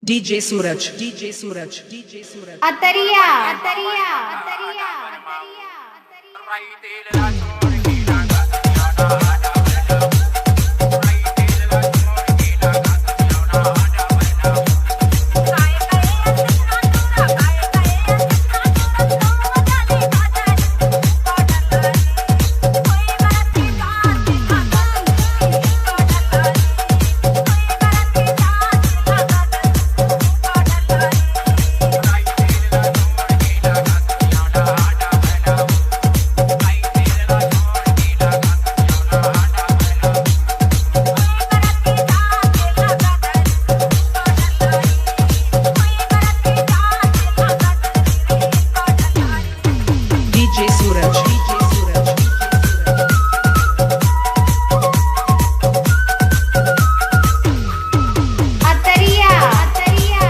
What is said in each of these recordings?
DJ Suraj, DJ Suraj, DJ Suraj. अतरिया अतरिया अतरिया DJ Suraj, DJ Suraj. अतरिया अतरिया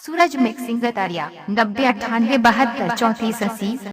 सूरज मिक्सिंग गतारिया 90 98 72 34 80।